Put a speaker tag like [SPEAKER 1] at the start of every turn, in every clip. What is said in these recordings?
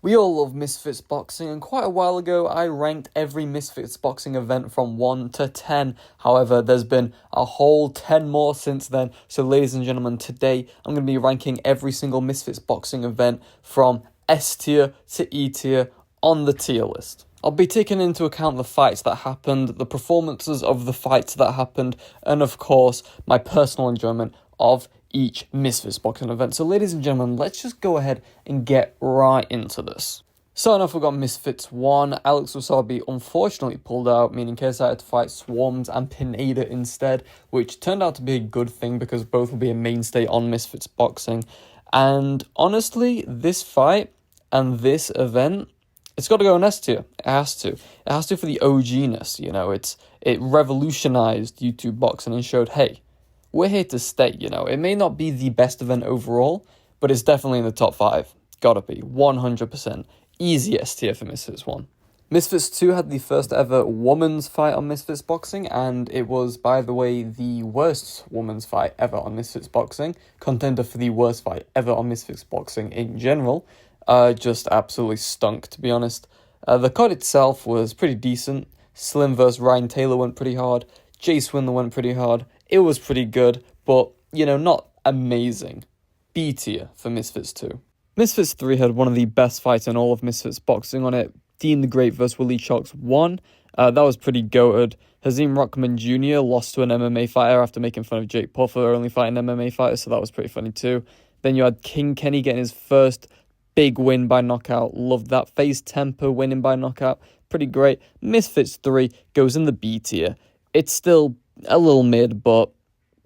[SPEAKER 1] We all love Misfits boxing, and quite a while ago I ranked every Misfits boxing event from 1 to 10. However, there's been a whole 10 more since then. So ladies and gentlemen, today I'm going to be ranking every single Misfits boxing event from S tier to E tier on the tier list. I'll be taking into account the fights that happened, the performances of the fights that happened, and of course, my personal enjoyment of each Misfits boxing event. So ladies and gentlemen, let's just go ahead and get right into this. Starting off, we've got Misfits 1. Alex Wasabi unfortunately pulled out, meaning KSI had to fight Swarms and Pineda instead, which turned out to be a good thing because both will be a mainstay on Misfits boxing. And honestly, this fight and this event, it's got to go on S tier. It has to. It has to for the OG-ness, you know. It revolutionized YouTube boxing and showed, hey, we're here to stay, you know. It may not be the best event overall, but it's definitely in the top 5. Gotta be. 100%. Easy S tier for Misfits 1. Misfits 2 had the first ever women's fight on Misfits Boxing, and it was, by the way, the worst women's fight ever on Misfits Boxing. Contender for the worst fight ever on Misfits Boxing in general. Just absolutely stunk, to be honest. The card itself was pretty decent. Slim vs. Ryan Taylor went pretty hard. Jay Swindler went pretty hard. It was pretty good, but, you know, not amazing. B tier for Misfits 2. Misfits 3 had one of the best fights in all of Misfits boxing on it. Dean the Great vs. Willie Chalks won. That was pretty goated. Hazeem Rockman Jr. lost to an MMA fighter after making fun of Jake Paul for only fighting MMA fighters, so that was pretty funny too. Then you had King Kenny getting his first big win by knockout. Loved that. FaZe Temper winning by knockout. Pretty great. Misfits 3 goes in the B tier. It's still a little mid, but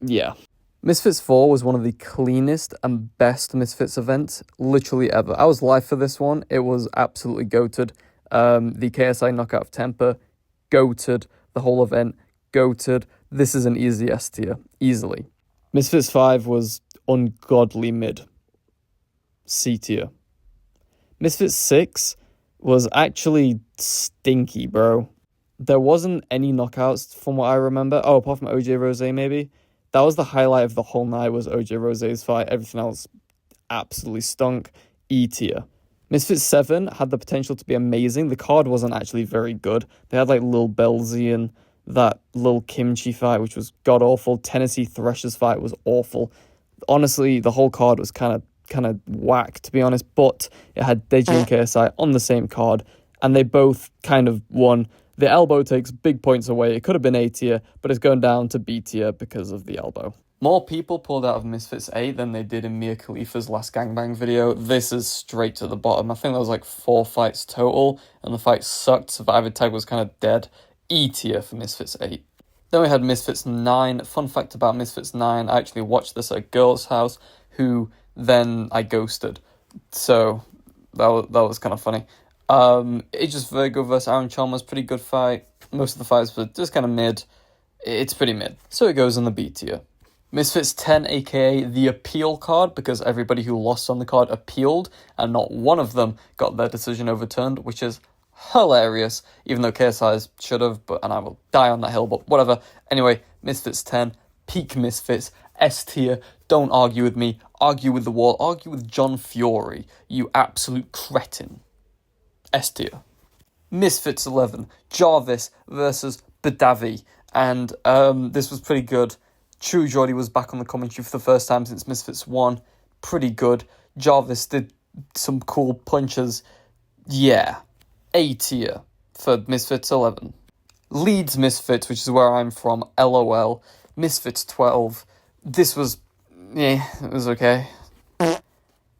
[SPEAKER 1] yeah. Misfits 4 was one of the cleanest and best Misfits events literally ever. I was live for this one. It was absolutely goated. The KSI knockout of Temper, goated. The whole event, goated. This is an easy S tier, easily. Misfits 5 was ungodly mid. C tier. Misfits 6 was actually stinky, bro. There wasn't any knockouts from what I remember. Oh, apart from OJ Rose, maybe. That was the highlight of the whole night, was OJ Rose's fight. Everything else absolutely stunk. E tier. Misfits 7 had the potential to be amazing. The card wasn't actually very good. They had like Lil Belzy and that Lil Kimchi fight, which was god-awful. Tennessee Threshers fight was awful. Honestly, the whole card was kind of whack, to be honest. But it had Deji and KSI on the same card, and they both kind of won. The elbow takes big points away. It could have been A tier, but it's going down to B tier because of the elbow. More people pulled out of Misfits 8 than they did in Mia Khalifa's last gangbang video. This is straight to the bottom. I think there was like 4 fights total, and the fight sucked. Survivor Tag was kind of dead. E tier for Misfits 8. Then we had Misfits 9. Fun fact about Misfits 9, I actually watched this at a girl's house, who then I ghosted. So that was kind of funny. Aegis Virgo vs. Aaron Chalmers, pretty good fight. Most of the fights were just kind of mid. It's pretty mid. So it goes in the B tier. Misfits 10, aka the appeal card, because everybody who lost on the card appealed, and not one of them got their decision overturned, which is hilarious, even though KSI's should have, and I will die on that hill, but whatever. Anyway, Misfits 10, peak Misfits, S tier. Don't argue with me. Argue with the wall. Argue with John Fury, you absolute cretin. S tier. Misfits 11, Jarvis versus Badavi, and this was pretty good. True Geordie was back on the commentary for the first time since Misfits 1. Pretty good. Jarvis did some cool punches. Yeah. A tier for Misfits 11. Leeds Misfits, which is where I'm from, LOL. Misfits 12. This was, it was okay.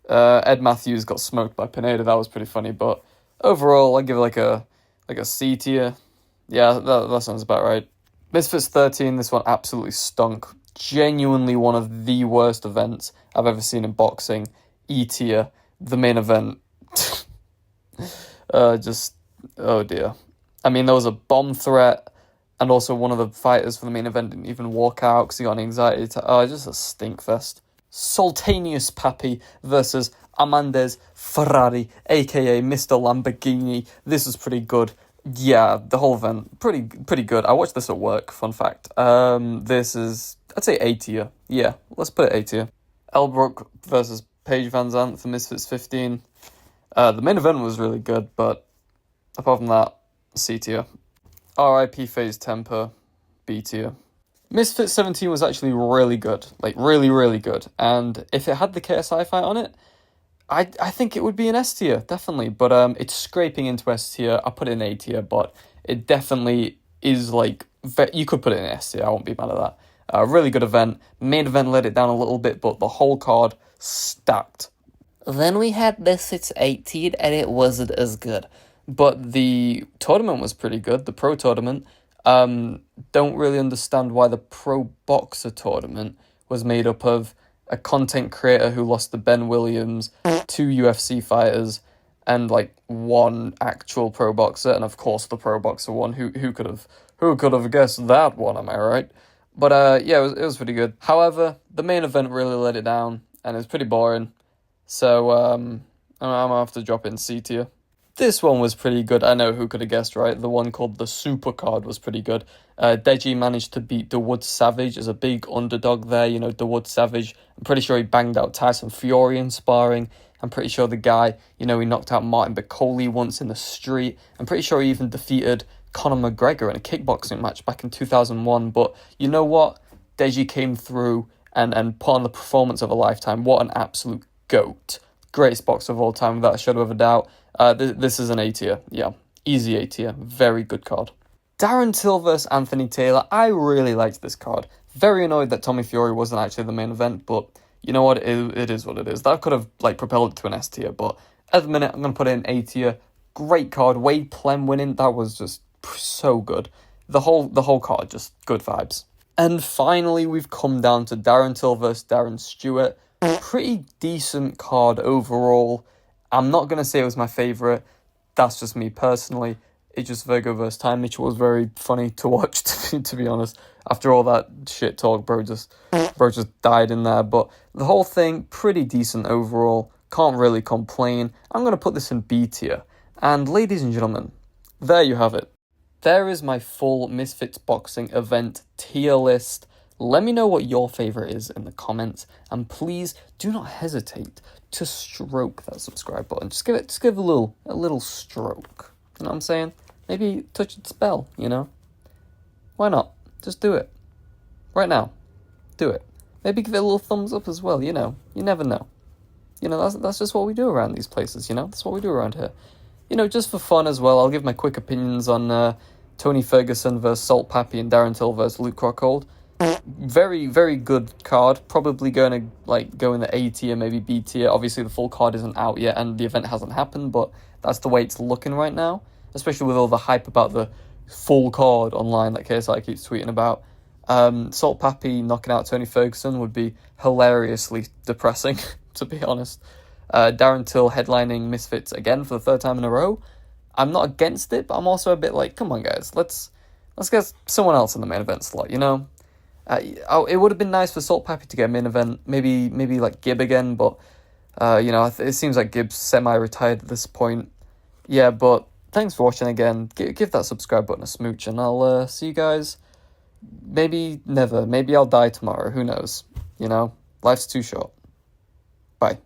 [SPEAKER 1] Ed Matthews got smoked by Pineda. That was pretty funny, but overall, I'd give it like a C tier. Yeah, that sounds about right. Misfits 13, this one absolutely stunk. Genuinely one of the worst events I've ever seen in boxing. E tier. The main event. Oh dear. I mean, there was a bomb threat, and also one of the fighters for the main event didn't even walk out because he got an anxiety attack. Just a stink fest. Sultanius Papi versus Amandes Ferrari, aka Mr. Lamborghini. This was pretty good. Yeah, the whole event, pretty good. I watched this at work, fun fact. This is, I'd say A tier. Yeah, let's put it A tier. Elbrook versus Paige Van Zandt for Misfits 15. The main event was really good, but apart from that, C tier. RIP Phase Temper, B tier. Misfits 17 was actually really good, like really, really good. And if it had the KSI fight on it, I think it would be an S tier, definitely. But it's scraping into S tier. I put it in A tier, but it definitely is like, you could put it in S tier. I won't be mad at that. Really good event. Main event let it down a little bit, but the whole card stacked. Then we had Misfits 18, and it wasn't as good. But the tournament was pretty good, the pro tournament. Don't really understand why the pro boxer tournament was made up of a content creator who lost to Ben Williams, 2 UFC fighters, and like one actual pro boxer, and of course the pro boxer won. Who could have guessed that one? Am I right? But yeah, it was pretty good. However, the main event really let it down, and it was pretty boring. So I'm gonna have to drop in C tier. This one was pretty good. I know who could have guessed, right? The one called the Super Card was pretty good. Deji managed to beat Dawood Savage as a big underdog there. You know, Dawood Savage, I'm pretty sure he banged out Tyson Fury in sparring. I'm pretty sure the guy, you know, he knocked out Martin Bacoli once in the street. I'm pretty sure he even defeated Conor McGregor in a kickboxing match back in 2001. But you know what? Deji came through and put on the performance of a lifetime. What an absolute GOAT. Greatest boxer of all time, without a shadow of a doubt. This is an A tier. Yeah, easy A tier. Very good card. Darren Till vs Anthony Taylor. I really liked this card. Very annoyed that Tommy Fury wasn't actually the main event, but you know what? It is what it is. That could have like propelled it to an S tier, but at the minute I'm going to put it in A tier. Great card. Wade Plem winning. That was just so good. The whole card, just good vibes. And finally, we've come down to Darren Till vs Darren Stewart. Pretty decent card overall. I'm not going to say it was my favourite. That's just me personally. It's just Virgo vs. Time Mitchell was very funny to watch, to be honest. After all that shit talk, bro just died in there. But the whole thing, pretty decent overall. Can't really complain. I'm going to put this in B tier. And ladies and gentlemen, there you have it. There is my full Misfits Boxing event tier list. Let me know what your favourite is in the comments, and please do not hesitate to stroke that subscribe button. Just give a little stroke. You know what I'm saying? Maybe touch its bell, you know? Why not? Just do it. Right now. Do it. Maybe give it a little thumbs up as well, you know? You never know. You know, that's just what we do around these places, you know? That's what we do around here. You know, just for fun as well, I'll give my quick opinions on Tony Ferguson versus Salt Pappy and Darren Till versus Luke Rockhold. Very, very good card. Probably going to like go in the A tier, maybe B tier. Obviously, the full card isn't out yet, and the event hasn't happened, but that's the way it's looking right now. Especially with all the hype about the full card online that KSI keeps tweeting about. Salt Pappy knocking out Tony Ferguson would be hilariously depressing, to be honest. Darren Till headlining Misfits again for the third time in a row. I'm not against it, but I'm also a bit like, come on, guys, let's get someone else in the main event slot, you know? It would have been nice for Salt Pappy to get a main event, maybe like Gibb again, but you know, it seems like Gibb's semi-retired at this point. Yeah, but thanks for watching again. Give that subscribe button a smooch, and I'll see you guys. Maybe never. Maybe I'll die tomorrow. Who knows? You know, life's too short. Bye.